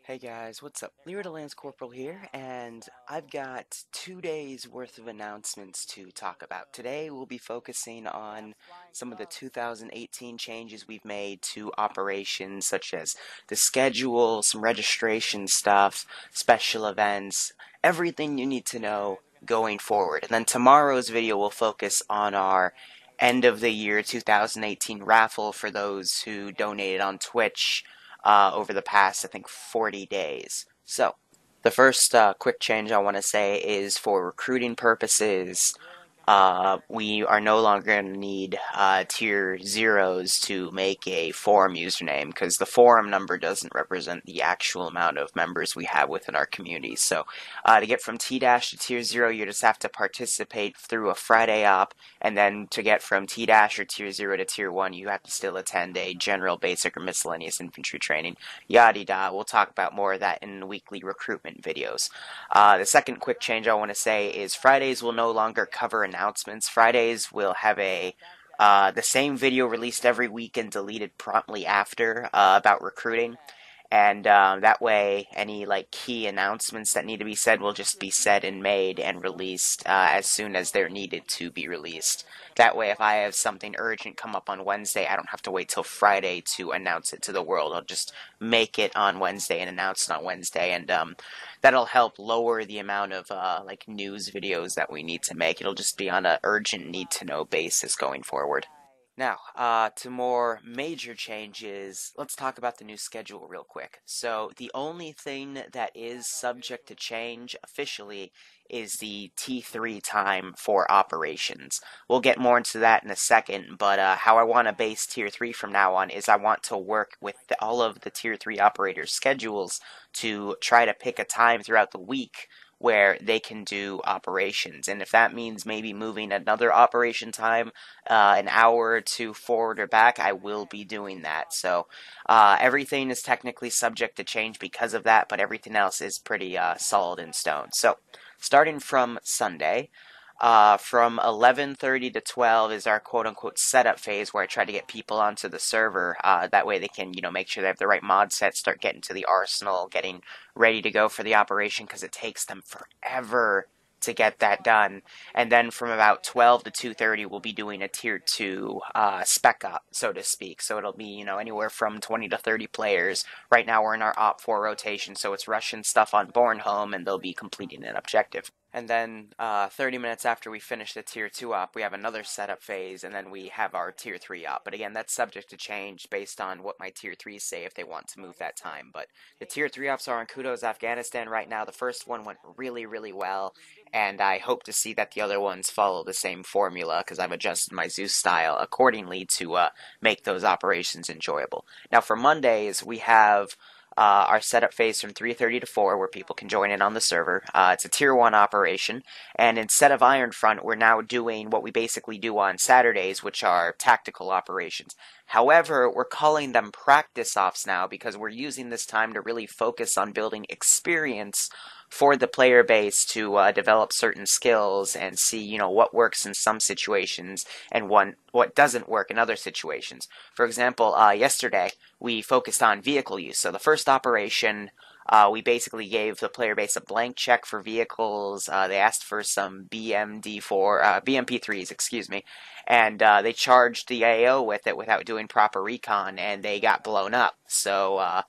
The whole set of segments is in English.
Hey guys, what's up? Liru the Lance Corporal here, and I've got 2 days worth of announcements to talk about. Today we'll be focusing on some of the 2018 changes we've made to operations, such as the schedule, some registration stuff, special events, everything you need to know going forward. And then tomorrow's video will focus on our end of the year 2018 raffle for those who donated on Twitch over the past, I think, 40 days. So, the first quick change I want to say is for recruiting purposes. We are no longer going to need tier zeros to make a forum username because the forum number doesn't represent the actual amount of members we have within our community. So to get from T dash to tier zero, you just have to participate through a Friday op, and then to get from T dash or tier zero to tier one, you have to still attend a general, basic, or miscellaneous infantry training. Yada yada. We'll talk about more of that in weekly recruitment videos. The second quick change I want to say is Fridays will no longer cover announcements. Fridays will have the same video released every week and deleted promptly after about recruiting. And that way, any key announcements that need to be said will just be said and made and released as soon as they're needed to be released. That way, if I have something urgent come up on Wednesday, I don't have to wait till Friday to announce it to the world. I'll just make it on Wednesday and announce it on Wednesday, and that'll help lower the amount of news videos that we need to make. It'll just be on an urgent need-to-know basis going forward. Now, to more major changes, let's talk about the new schedule real quick. So, the only thing that is subject to change officially is the T3 time for operations. We'll get more into that in a second, but how I want to base Tier 3 from now on is I want to work with all of the Tier 3 operators' schedules to try to pick a time throughout the week where they can do operations. And if that means maybe moving another operation time an hour or two forward or back, I will be doing that. So everything is technically subject to change because of that, but everything else is pretty solid in stone. So starting from Sunday, from 11:30 to 12 is our quote-unquote setup phase where I try to get people onto the server. That way they can, make sure they have the right mod set, start getting to the arsenal, getting ready to go for the operation because it takes them forever to get that done. And then from about 12 to 2:30, we'll be doing a tier 2 spec op, so to speak. So it'll be, anywhere from 20 to 30 players. Right now we're in our op 4 rotation, so it's Russian stuff on Bornholm, and they'll be completing an objective. And then 30 minutes after we finish the Tier 2 op, we have another setup phase, and then we have our Tier 3 op. But again, that's subject to change based on what my Tier 3s say if they want to move that time. But the Tier 3 ops are in Kudos, Afghanistan right now. The first one went really, really well, and I hope to see that the other ones follow the same formula, because I've adjusted my Zeus style accordingly to make those operations enjoyable. Now for Mondays, we have our setup phase from 3:30 to 4, where people can join in on the server. It's a Tier 1 operation, and instead of Iron Front, we're now doing what we basically do on Saturdays, which are tactical operations. However, we're calling them practice ops now because we're using this time to really focus on building experience for the player base to develop certain skills and see, what works in some situations and what doesn't work in other situations. For example, yesterday we focused on vehicle use. So the first operation, we basically gave the player base a blank check for vehicles. They asked for some BMP3s, excuse me, and they charged the AO with it without doing proper recon, and they got blown up. So,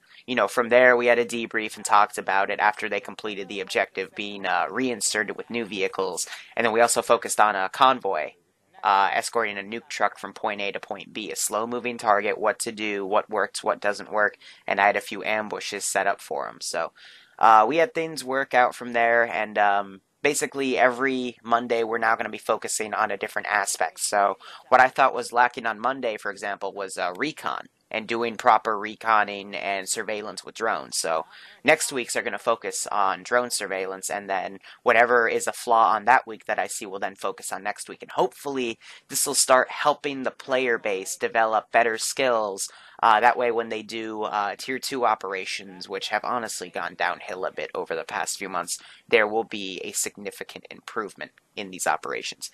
from there we had a debrief and talked about it after they completed the objective being reinserted with new vehicles. And then we also focused on a convoy, escorting a nuke truck from point A to point B, a slow-moving target, what to do, what works, what doesn't work, and I had a few ambushes set up for them. So we had things work out from there, and basically every Monday we're now going to be focusing on a different aspect. So what I thought was lacking on Monday, for example, was recon and doing proper reconning and surveillance with drones. So next weeks are going to focus on drone surveillance, and then whatever is a flaw on that week that I see will then focus on next week. And hopefully this will start helping the player base develop better skills. That way when they do Tier 2 operations, which have honestly gone downhill a bit over the past few months, there will be a significant improvement in these operations.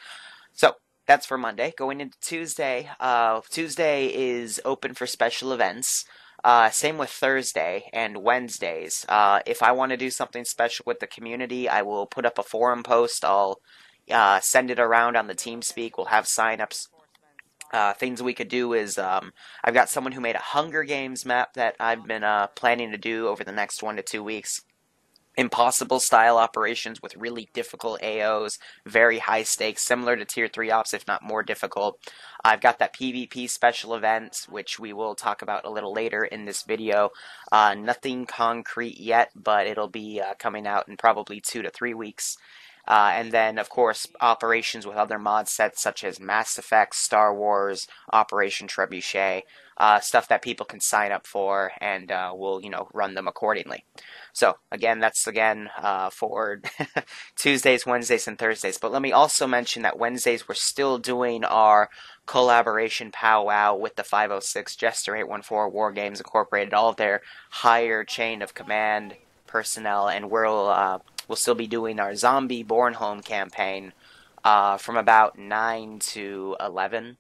So that's for Monday. Going into Tuesday, Tuesday is open for special events. Same with Thursday and Wednesdays. If I want to do something special with the community, I will put up a forum post. I'll send it around on the TeamSpeak. We'll have signups. Things we could do is I've got someone who made a Hunger Games map that I've been planning to do over the next 1 to 2 weeks. Impossible style operations with really difficult AOs, very high stakes, similar to Tier 3 ops, if not more difficult. I've got that PvP special event, which we will talk about a little later in this video. Nothing concrete yet, but it'll be coming out in probably 2 to 3 weeks. And then, of course, operations with other mod sets such as Mass Effect, Star Wars, Operation Trebuchet, stuff that people can sign up for, and we'll, run them accordingly. So, again, that's for Tuesdays, Wednesdays, and Thursdays. But let me also mention that Wednesdays we're still doing our collaboration powwow with the 506, Jester 814, War Games Incorporated, all of their higher chain of command personnel, and we'll still be doing our Zombie Bornholm campaign from about 9 to 11,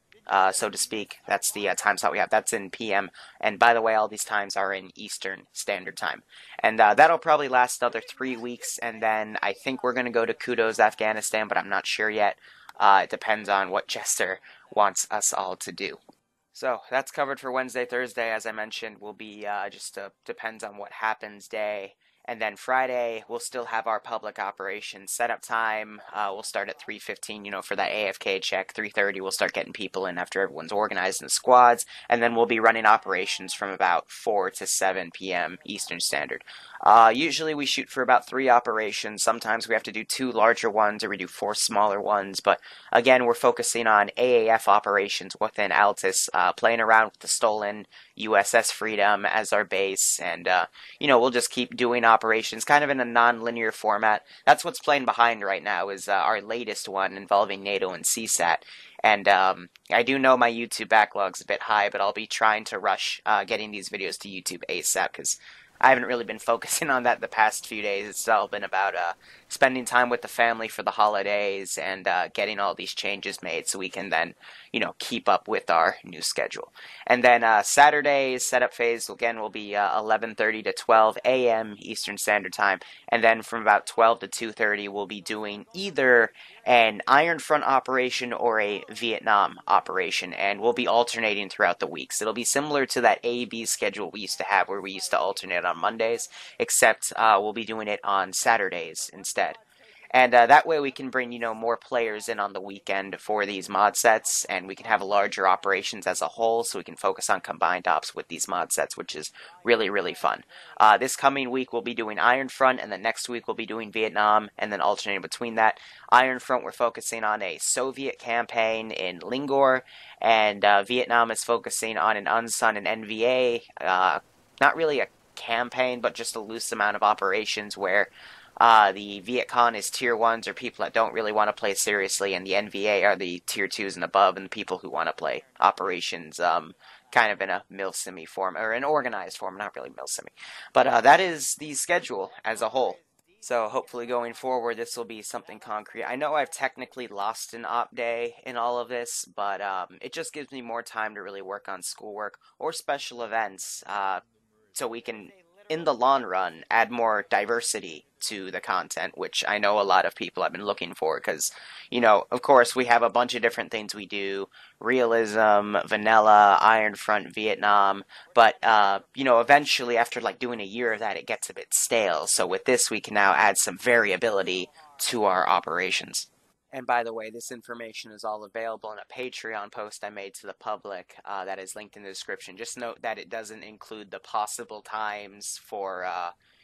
so to speak. That's the time slot we have. That's in PM. And by the way, all these times are in Eastern Standard Time. And that'll probably last another 3 weeks, and then I think we're going to go to Kudos, Afghanistan, but I'm not sure yet. It depends on what Jester wants us all to do. So that's covered for Wednesday. Thursday, as I mentioned, will be just depends on what happens day. And then Friday, we'll still have our public operations setup time. We'll start at 3:15, for that AFK check. 3:30, we'll start getting people in after everyone's organized in the squads. And then we'll be running operations from about 4 to 7 p.m. Eastern Standard. Usually we shoot for about 3 operations. Sometimes we have to do 2 larger ones or we do 4 smaller ones. But again, we're focusing on AAF operations within Altus, playing around with the stolen USS Freedom as our base. And, we'll just keep doing operations kind of in a non-linear format. That's what's playing behind right now is our latest one involving NATO and CSAT. And I do know my YouTube backlog's a bit high, but I'll be trying to rush getting these videos to YouTube ASAP because I haven't really been focusing on that the past few days. It's all been about spending time with the family for the holidays and getting all these changes made so we can then, keep up with our new schedule. And then Saturday's setup phase, again, will be 11:30 to 12 a.m. Eastern Standard Time. And then from about 12 to 2:30, we'll be doing either an Iron Front operation or a Vietnam operation, and we'll be alternating throughout the weeks. It'll be similar to that A-B schedule we used to have where we used to alternate on Mondays, except we'll be doing it on Saturdays instead. And that way we can bring, more players in on the weekend for these mod sets, and we can have larger operations as a whole, so we can focus on combined ops with these mod sets, which is really, really fun. This coming week we'll be doing Iron Front, and then next week we'll be doing Vietnam, and then alternating between that. Iron Front, we're focusing on a Soviet campaign in Lingor, and Vietnam is focusing on an UNSUN and NVA, not really a campaign, but just a loose amount of operations where the Viet Cong is tier 1s or people that don't really want to play seriously, and the NVA are the tier 2s and above, and the people who want to play operations kind of in a mil-simi form, or an organized form, not really mil-simi. But that is the schedule as a whole. So hopefully going forward this will be something concrete. I know I've technically lost an op day in all of this, but it just gives me more time to really work on schoolwork or special events so we can, in the long run, add more diversity to the content, which I know a lot of people have been looking for, because, of course, we have a bunch of different things we do: realism, vanilla, Iron Front, Vietnam, but, eventually, after, doing a year of that, it gets a bit stale, so with this, we can now add some variability to our operations. And by the way, this information is all available in a Patreon post I made to the public that is linked in the description. Just note that it doesn't include the possible times for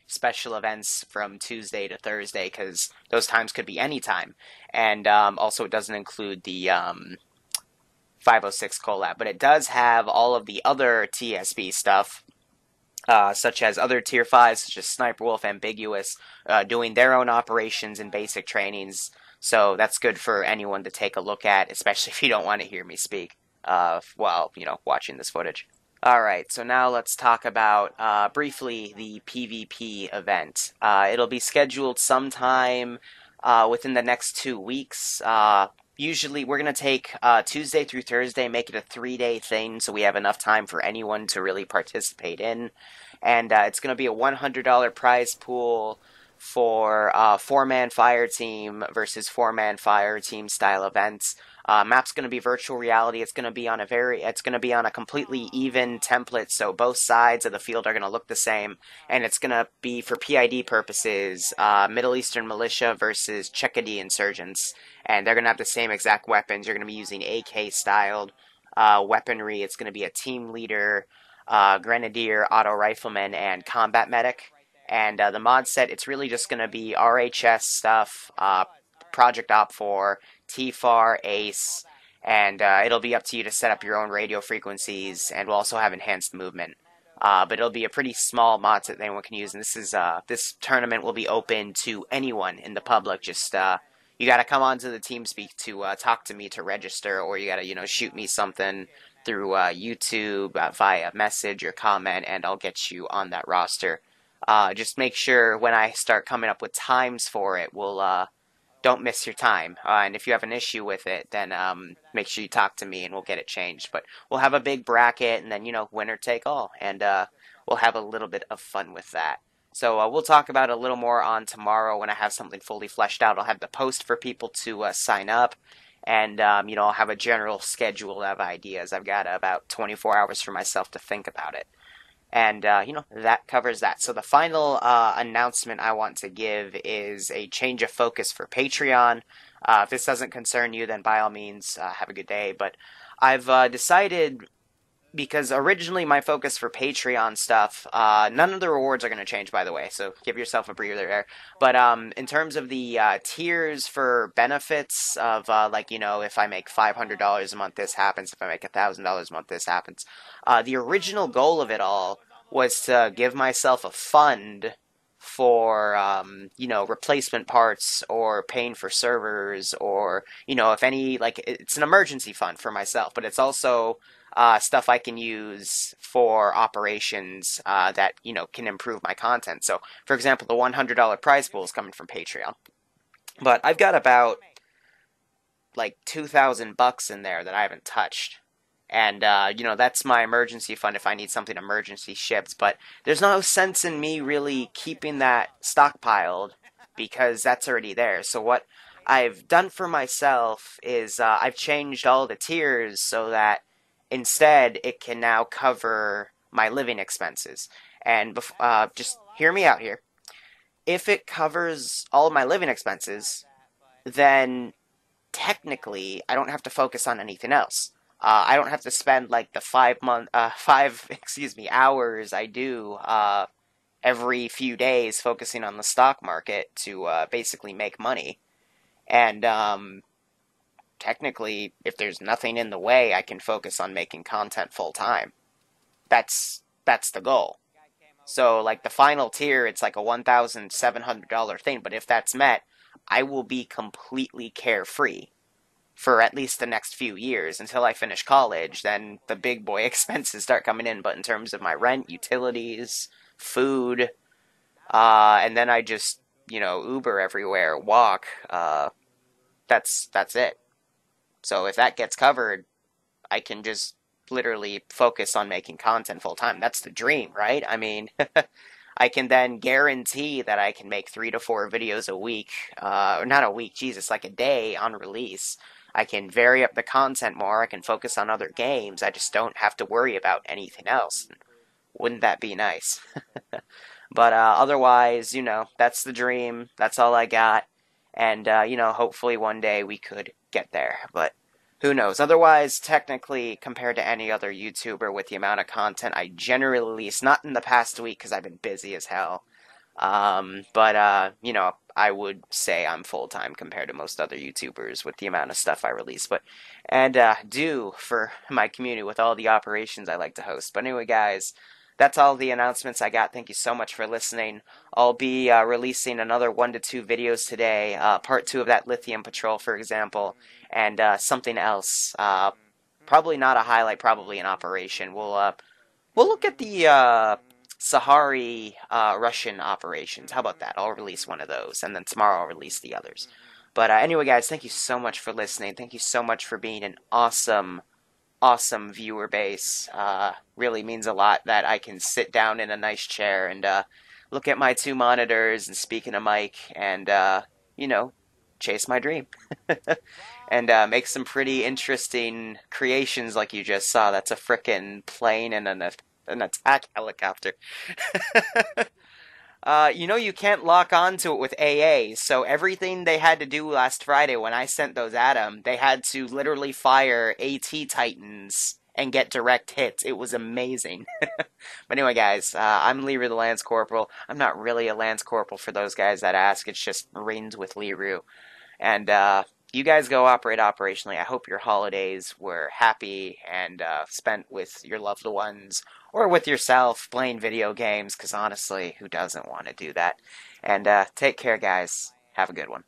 special events from Tuesday to Thursday, because those times could be any time. And also it doesn't include the 506 collab, but it does have all of the other TSB stuff, such as other tier 5s, such as Sniper Wolf, Ambiguous, doing their own operations and basic trainings. So that's good for anyone to take a look at, especially if you don't want to hear me speak while, watching this footage. Alright, so now let's talk about, briefly, the PvP event. It'll be scheduled sometime within the next 2 weeks. usually we're going to take Tuesday through Thursday, make it a 3-day thing so we have enough time for anyone to really participate in. And it's going to be a $100 prize pool for four-man fire team versus four-man fire team style events. Map's going to be virtual reality. It's going to be on a completely even template, so both sides of the field are going to look the same, and it's going to be for PID purposes, Middle Eastern militia versus Chekadi insurgents, and they're going to have the same exact weapons. You're going to be using AK-styled weaponry. It's going to be a team leader, grenadier, auto rifleman, and combat medic. And the mod set, it's really just going to be RHS stuff, Project Op 4, TFAR, ACE, and it'll be up to you to set up your own radio frequencies, and we'll also have enhanced movement. But it'll be a pretty small mod set that anyone can use, and this tournament will be open to anyone in the public. Just you got to come onto the TeamSpeak to talk to me to register, or you got to shoot me something through YouTube via message or comment, and I'll get you on that roster. Just make sure when I start coming up with times for it, don't miss your time. And if you have an issue with it, then make sure you talk to me and we'll get it changed. But we'll have a big bracket, and then, winner take all. And we'll have a little bit of fun with that. So we'll talk about it a little more on tomorrow when I have something fully fleshed out. I'll have the post for people to sign up. And, I'll have a general schedule of ideas. I've got about 24 hours for myself to think about it. And, that covers that. So the final announcement I want to give is a change of focus for Patreon. If this doesn't concern you, then by all means, have a good day. But I've decided, because originally my focus for Patreon stuff, none of the rewards are going to change, by the way, so give yourself a breather there. But in terms of the tiers for benefits of, if I make $500 a month, this happens. If I make $1,000 a month, this happens. The original goal of it all was to give myself a fund for, replacement parts or paying for servers or, if any, it's an emergency fund for myself, but it's also stuff I can use for operations that, can improve my content. So, for example, the $100 prize pool is coming from Patreon. But I've got about, $2,000 in there that I haven't touched. And, that's my emergency fund if I need something emergency shipped. But there's no sense in me really keeping that stockpiled because that's already there. So what I've done for myself is I've changed all the tiers so that instead it can now cover my living expenses. And just hear me out here. If it covers all of my living expenses, then technically I don't have to focus on anything else. I don't have to spend the 5 hours I do every few days focusing on the stock market to basically make money. And technically, if there's nothing in the way, I can focus on making content full time. That's the goal. So the final tier, it's like a $1,700 thing, but if that's met, I will be completely carefree for at least the next few years until I finish college. Then the big boy expenses start coming in. But in terms of my rent, utilities, food, and then I just, Uber everywhere, walk, that's it. So if that gets covered, I can just literally focus on making content full time. That's the dream, right? I mean, I can then guarantee that I can make 3 to 4 videos a week, or not a week, Jesus, a day on release. I can vary up the content more. I can focus on other games. I just don't have to worry about anything else. Wouldn't that be nice? But otherwise, that's the dream. That's all I got. And, hopefully one day we could get there. But who knows? Otherwise, technically, compared to any other YouTuber with the amount of content I generally release, not in the past week because I've been busy as hell, but I would say I'm full-time compared to most other YouTubers with the amount of stuff I release, and do for my community with all the operations I like to host. But anyway, guys, that's all the announcements I got. Thank you so much for listening. I'll be releasing another 1 to 2 videos today, part 2 of that lithium patrol, for example, and something else. Probably not a highlight, probably an operation. We'll look at the Sahari Russian operations. How about that? I'll release one of those, and then tomorrow I'll release the others. But anyway, guys, thank you so much for listening. Thank you so much for being an awesome viewer base. Really means a lot that I can sit down in a nice chair and look at my two monitors and speak in a mic and, you know, chase my dream. And make some pretty interesting creations like you just saw. That's a frickin' plane and an attack helicopter. You can't lock onto it with AA, so everything they had to do last Friday when I sent those at them, they had to literally fire AT Titans and get direct hits. It was amazing. But anyway, guys, I'm Liru the Lance Corporal. I'm not really a Lance Corporal for those guys that ask. It's just Marines with Liru. And you guys go operate operationally. I hope your holidays were happy and spent with your loved ones or with yourself playing video games, because honestly, who doesn't want to do that? And take care, guys. Have a good one.